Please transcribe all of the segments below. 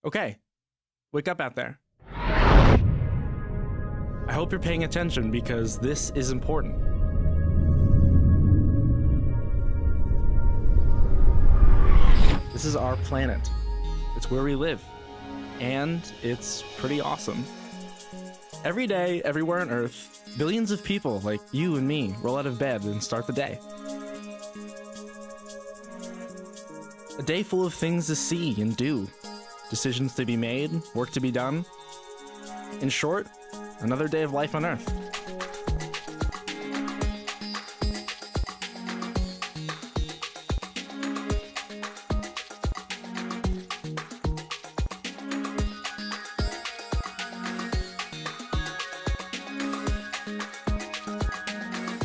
Okay, wake up out there. I hope you're paying attention because this is important. This is our planet. It's where we live. And it's pretty awesome. Every day, everywhere on Earth, billions of people like you and me roll out of bed and start the day. A day full of things to see and do. Decisions to be made, work to be done. In short, another day of life on Earth.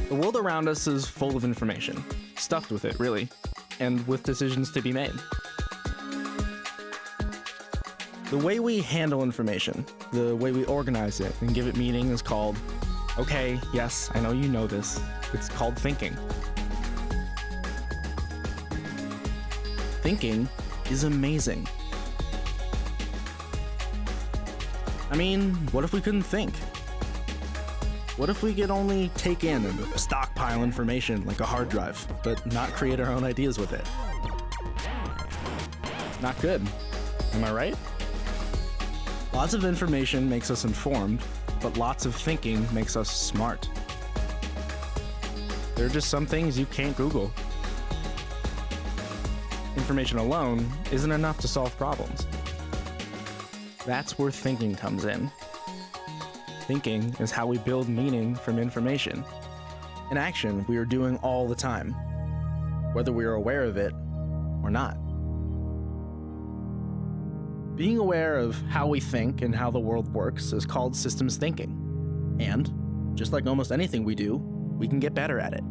The world around us is full of information, stuffed with it, really, and with decisions to be made. The way we handle information, the way we organize it and give it meaning is called, okay, yes, I know you know this, it's called thinking. Thinking is amazing. I mean, what if we couldn't think? What if we could only take in and stockpile information like a hard drive, but not create our own ideas with it? Not good. Am I right? Lots of information makes us informed, but lots of thinking makes us smart. There are just some things you can't Google. Information alone isn't enough to solve problems. That's where thinking comes in. Thinking is how we build meaning from information, an action we are doing all the time, whether we are aware of it or not. Being aware of how we think and how the world works is called systems thinking. And, just like almost anything we do, we can get better at it.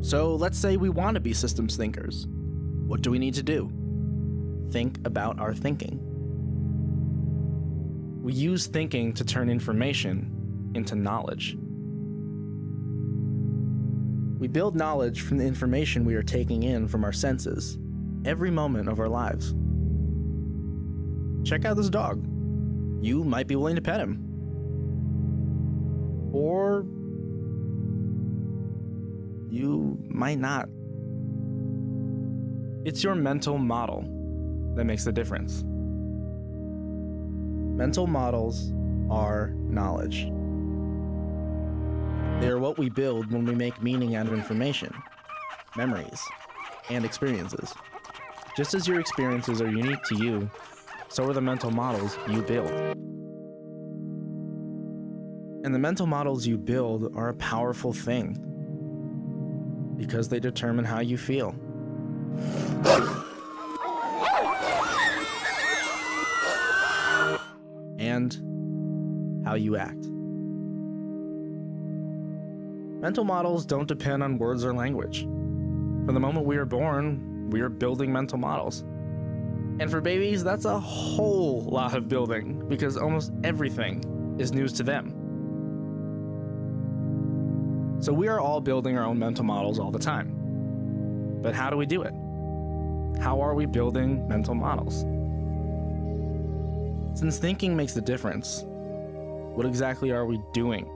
So let's say we want to be systems thinkers. What do we need to do? Think about our thinking. We use thinking to turn information into knowledge. We build knowledge from the information we are taking in from our senses, every moment of our lives. Check out this dog. You might be willing to pet him. Or you might not. It's your mental model that makes the difference. Mental models are knowledge. They are what we build when we make meaning out of information, memories, and experiences. Just as your experiences are unique to you, so are the mental models you build. And the mental models you build are a powerful thing because they determine how you feel. And how you act. Mental models don't depend on words or language. From the moment we are born, we are building mental models. And for babies, that's a whole lot of building because almost everything is news to them. So we are all building our own mental models all the time. But how do we do it? How are we building mental models? Since thinking makes the difference, what exactly are we doing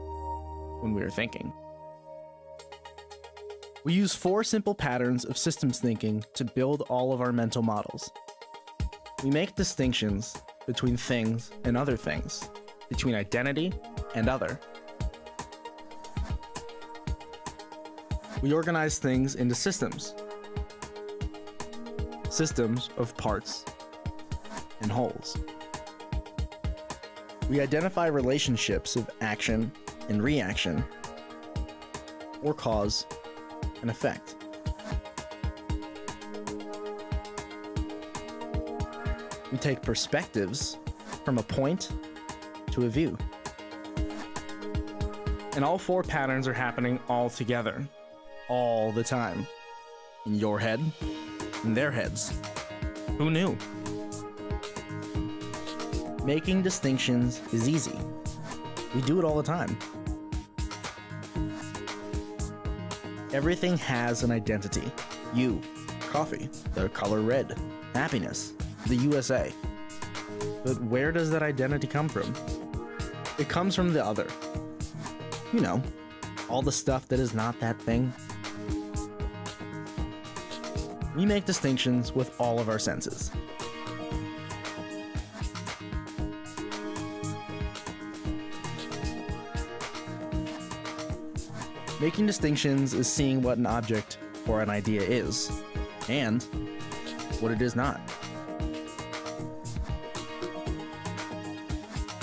when we are thinking? We use 4 simple patterns of systems thinking to build all of our mental models. We make distinctions between things and other things, between identity and other. We organize things into systems. Systems of parts and wholes. We identify relationships of action and reaction, or cause and effect. We take perspectives from a point to a view. And all 4 patterns are happening all together, all the time. In your head, in their heads. Who knew? Making distinctions is easy. We do it all the time. Everything has an identity. You, Coffee, the color red, happiness, the USA. But where does that identity come from? It comes from the other. You know, all the stuff that is not that thing. We make distinctions with all of our senses. Making distinctions is seeing what an object or an idea is, and what it is not.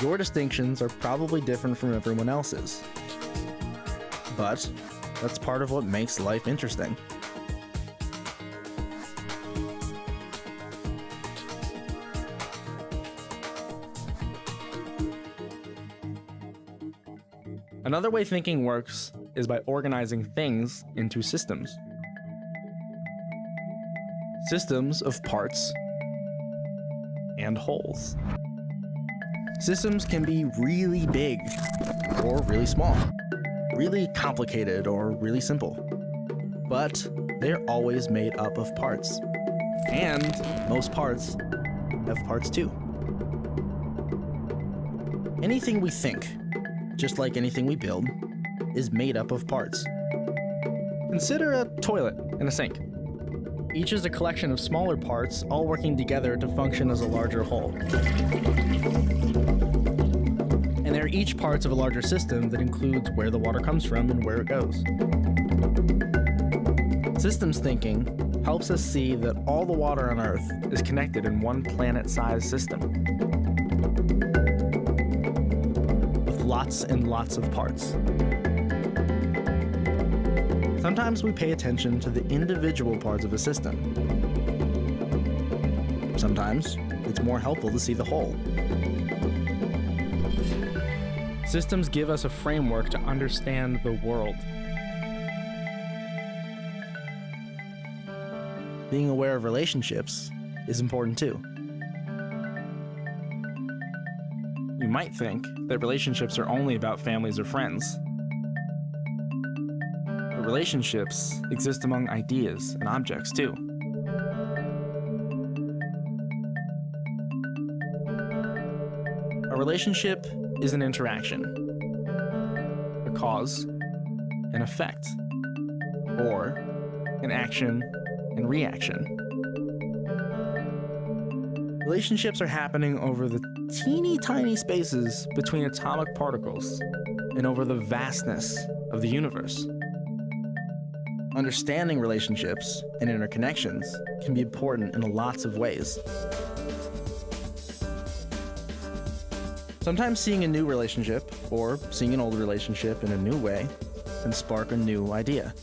Your distinctions are probably different from everyone else's, but that's part of what makes life interesting. Another way thinking works is by organizing things into systems. Systems of parts and wholes. Systems can be really big or really small, really complicated or really simple, but they're always made up of parts. And most parts have parts too. Anything we think, just like anything we build, is made up of parts. Consider a toilet and a sink. Each is a collection of smaller parts, all working together to function as a larger whole. And they're each parts of a larger system that includes where the water comes from and where it goes. Systems thinking helps us see that all the water on Earth is connected in one planet-sized system, with lots and lots of parts. Sometimes we pay attention to the individual parts of a system. Sometimes it's more helpful to see the whole. Systems give us a framework to understand the world. Being aware of relationships is important too. You might think that relationships are only about families or friends. But relationships exist among ideas and objects too. A relationship is an interaction, a cause, an effect, or an action and reaction. Relationships are happening over the teeny tiny spaces between atomic particles and over the vastness of the universe. Understanding relationships and interconnections can be important in lots of ways. Sometimes seeing a new relationship, or seeing an old relationship in a new way, can spark a new idea.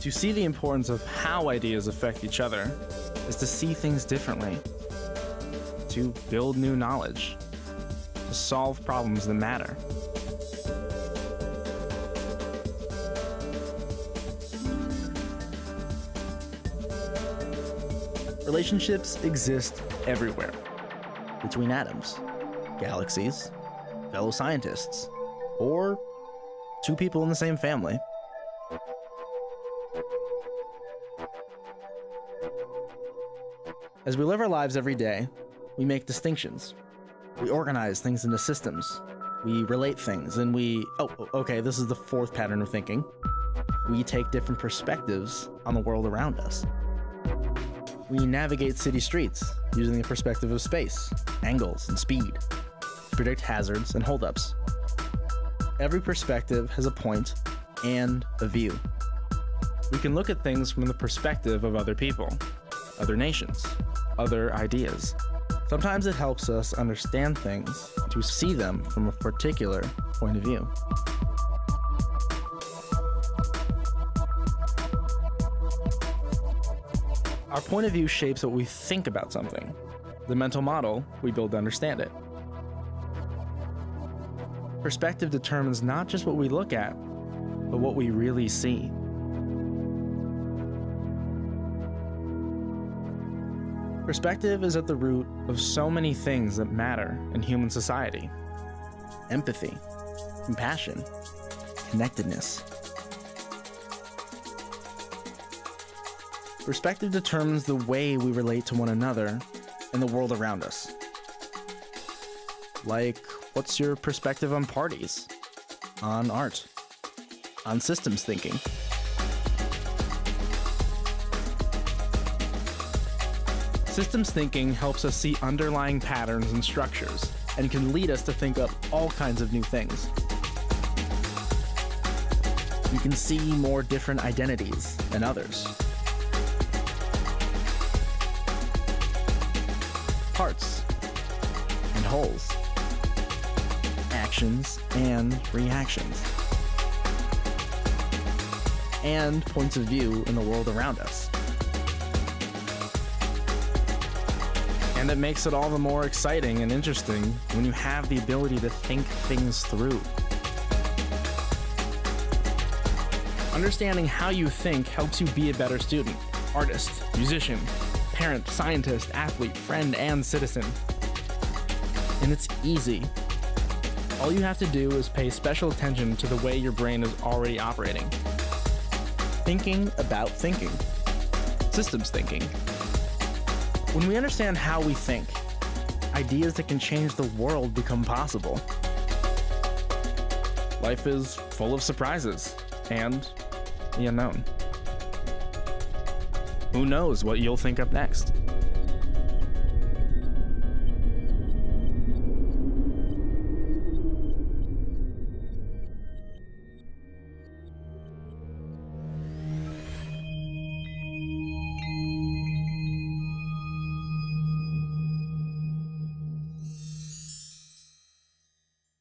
To see the importance of how ideas affect each other is to see things differently, to build new knowledge, to solve problems that matter. Relationships exist everywhere, between atoms, galaxies, fellow scientists, or two people in the same family. As we live our lives every day, we make distinctions. We organize things into systems. We relate things, and this is the fourth pattern of thinking. We take different perspectives on the world around us. We navigate city streets using the perspective of space, angles, and speed to predict hazards and holdups. Every perspective has a point and a view. We can look at things from the perspective of other people, other nations, other ideas. Sometimes it helps us understand things to see them from a particular point of view. Our point of view shapes what we think about something, the mental model we build to understand it. Perspective determines not just what we look at, but what we really see. Perspective is at the root of so many things that matter in human society. Empathy, compassion, connectedness. Perspective determines the way we relate to one another and the world around us. Like, what's your perspective on parties? On art? On systems thinking? Systems thinking helps us see underlying patterns and structures, and can lead us to think up all kinds of new things. You can see more different identities than others. Parts and wholes. Actions and reactions. And points of view in the world around us. And it makes it all the more exciting and interesting when you have the ability to think things through. Understanding how you think helps you be a better student, artist, musician, parent, scientist, athlete, friend, and citizen. And it's easy. All you have to do is pay special attention to the way your brain is already operating. Thinking about thinking. Systems thinking. When we understand how we think, ideas that can change the world become possible. Life is full of surprises and the unknown. Who knows what you'll think up next?